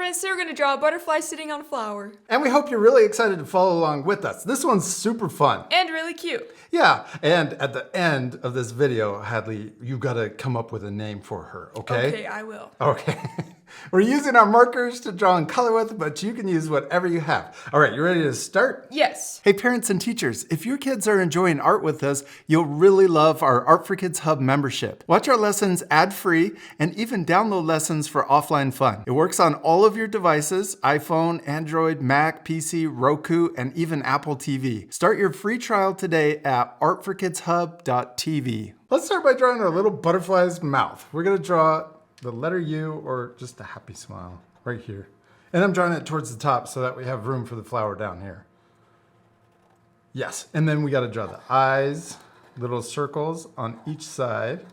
minutes, so we're going to draw a butterfly sitting on a flower. And we hope you're really excited to follow along with us. This one's super fun. And really cute. Yeah, and at the end of this video, Hadley, you've got to come up with a name for her, okay? Okay, I will. Okay. We're using our markers to draw and color with, but you can use whatever you have. All right, you ready to start? Yes. Hey parents and teachers, if your kids are enjoying art with us, you'll really love our Art for Kids Hub membership. Watch our lessons ad-free and even download lessons for offline fun. It works on all of your devices, iPhone, Android, Mac, PC, Roku, and even Apple TV. Start your free trial today at artforkidshub.tv. Let's start by drawing our little butterfly's mouth. We're gonna draw the letter U or just a happy smile right here. And I'm drawing it towards the top so that we have room for the flower down here. Yes, and then we got to draw the eyes, little circles on each side.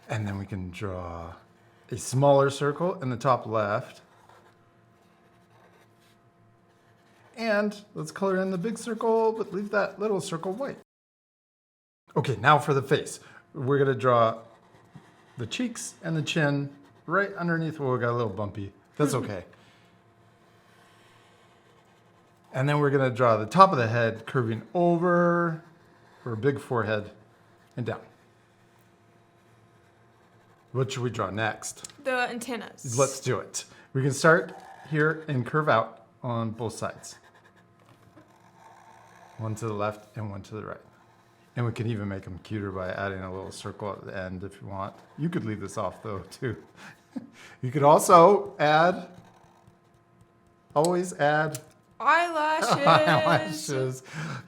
And then we can draw a smaller circle in the top left. And let's color in the big circle, but leave that little circle white. Okay, now for the face. We're gonna draw the cheeks and the chin right underneath where we got a little bumpy. That's okay. And then we're gonna draw the top of the head curving over for a big forehead and down. What should we draw next? The antennas. Let's do it. We can start here and curve out on both sides. One to the left and one to the right. And we can even make them cuter by adding a little circle at the end if you want. You could leave this off though too. You could also add, always add Eyelashes. eyelashes.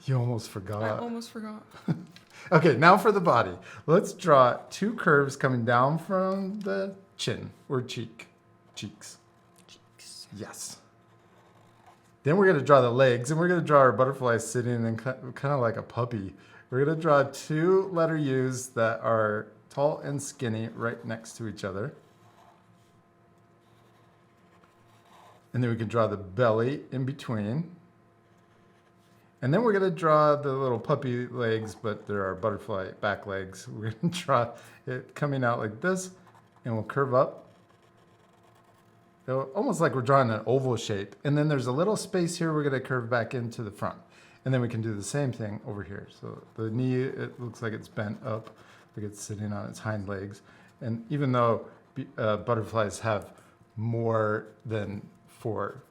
You almost forgot. I almost forgot. Okay, now for the body. Let's draw two curves coming down from the chin or cheeks. Cheeks. Yes. Then we're gonna draw the legs and we're gonna draw our butterfly sitting in kind of like a puppy. We're gonna draw two letter U's that are tall and skinny right next to each other. And then we can draw the belly in between. And then we're gonna draw the little puppy legs, but there are butterfly back legs. We're gonna draw it coming out like this and we'll curve up. Almost like we're drawing an oval shape. And then there's a little space here we're gonna curve back into the front. And then we can do the same thing over here. So the knee, it looks like it's bent up, like it's sitting on its hind legs. And even though butterflies have more than 4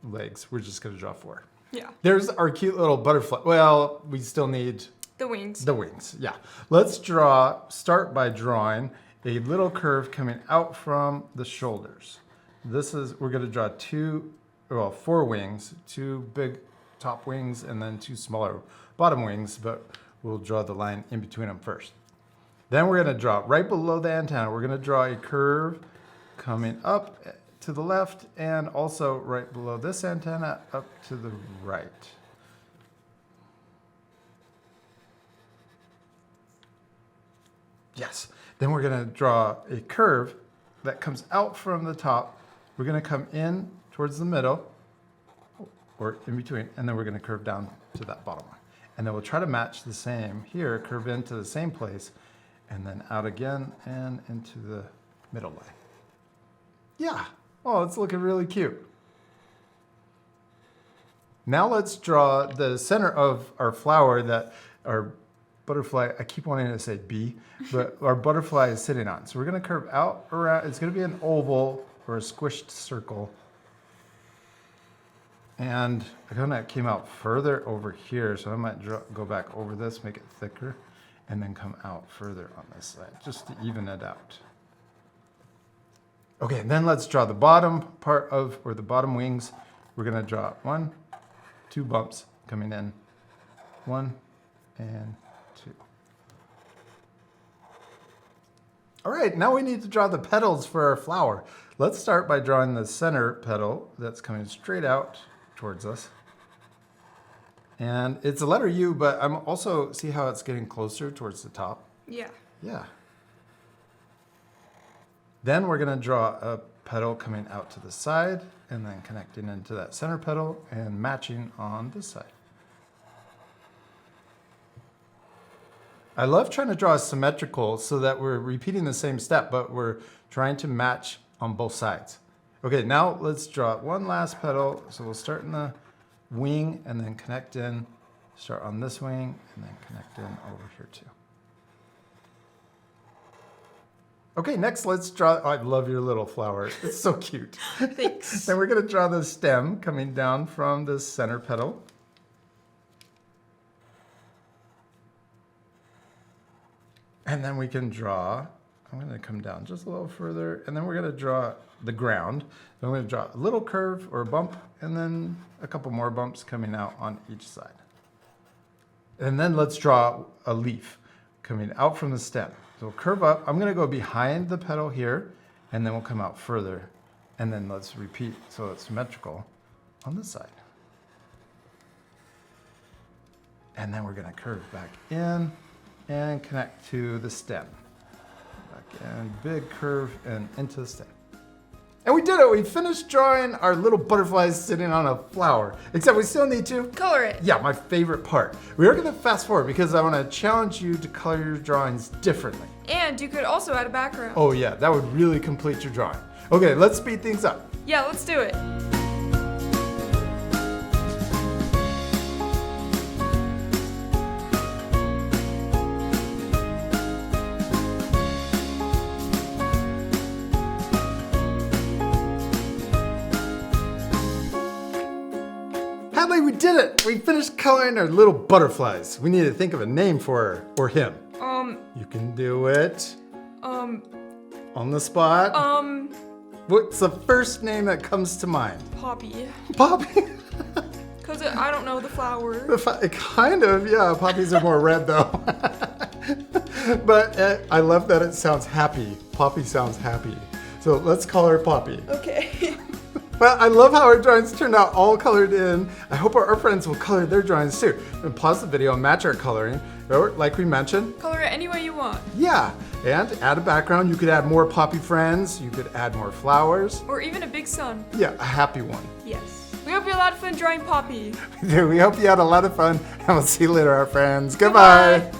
legs, we're just gonna draw 4. Yeah. There's our cute little butterfly. Well, we still need the wings. The wings, yeah. Let's start by drawing a little curve coming out from the shoulders. We're gonna draw 4 wings, 2 big top wings and then 2 smaller bottom wings, but we'll draw the line in between them first. Then we're gonna draw right below the antenna, we're gonna draw a curve coming up to the left and also right below this antenna up to the right. Yes, then we're gonna draw a curve that comes out from the top. We're gonna come in towards the middle or in between, and then we're gonna curve down to that bottom one. And then we'll try to match the same here, curve into the same place, and then out again and into the middle line. Yeah, oh, it's looking really cute. Now let's draw the center of our flower that our butterfly, I keep wanting to say bee, but our butterfly is sitting on. So we're gonna curve out around, it's gonna be an oval or a squished circle. And I kind of came out further over here, so I might go back over this, make it thicker, and then come out further on this side, just to even it out. Okay, and then let's draw the bottom part of, or the bottom wings. We're gonna draw 1, 2 bumps coming in, 1 and 2. All right, now we need to draw the petals for our flower. Let's start by drawing the center petal that's coming straight out towards us. And it's a letter U, but I'm also, see how it's getting closer towards the top? Yeah. Yeah. Then we're gonna draw a petal coming out to the side and then connecting into that center petal and matching on this side. I love trying to draw symmetrical so that we're repeating the same step, but we're trying to match on both sides. Okay, now let's draw one last petal. So we'll start in the wing and then connect in. Start on this wing and then connect in over here too. Okay, next let's draw, I love your little flower. It's so cute. Thanks. Then we're gonna draw the stem coming down from the center petal. And then we can draw, I'm gonna come down just a little further, and then we're gonna draw the ground. Then I'm gonna draw a little curve or a bump, and then a couple more bumps coming out on each side. And then let's draw a leaf coming out from the stem. So we'll curve up. I'm gonna go behind the petal here, and then we'll come out further. And then let's repeat so it's symmetrical on this side. And then we're gonna curve back in and connect to the stem. Back in, big curve and into the stem. And we did it, we finished drawing our little butterflies sitting on a flower. Except we still need to Color it. Yeah, my favorite part. We are gonna fast forward because I wanna challenge you to color your drawings differently. And you could also add a background. Oh yeah, that would really complete your drawing. Okay, let's speed things up. Yeah, let's do it. Hadley, we did it! We finished coloring our little butterflies. We need to think of a name for her or him. You can do it. On the spot. What's the first name that comes to mind? Poppy. Poppy? Cause I don't know the flower. Kind of, yeah. Poppies are more red though. But I love that it sounds happy. Poppy sounds happy. So let's call her Poppy. Okay. Well, I love how our drawings turned out all colored in. I hope our friends will color their drawings too. And pause the video and match our coloring. Or, like we mentioned. Color it any way you want. Yeah, and add a background. You could add more Poppy friends. You could add more flowers. Or even a big sun. Yeah, a happy one. Yes. We hope you had a lot of fun drawing Poppy. We hope you had a lot of fun, and we'll see you later, our friends. Goodbye.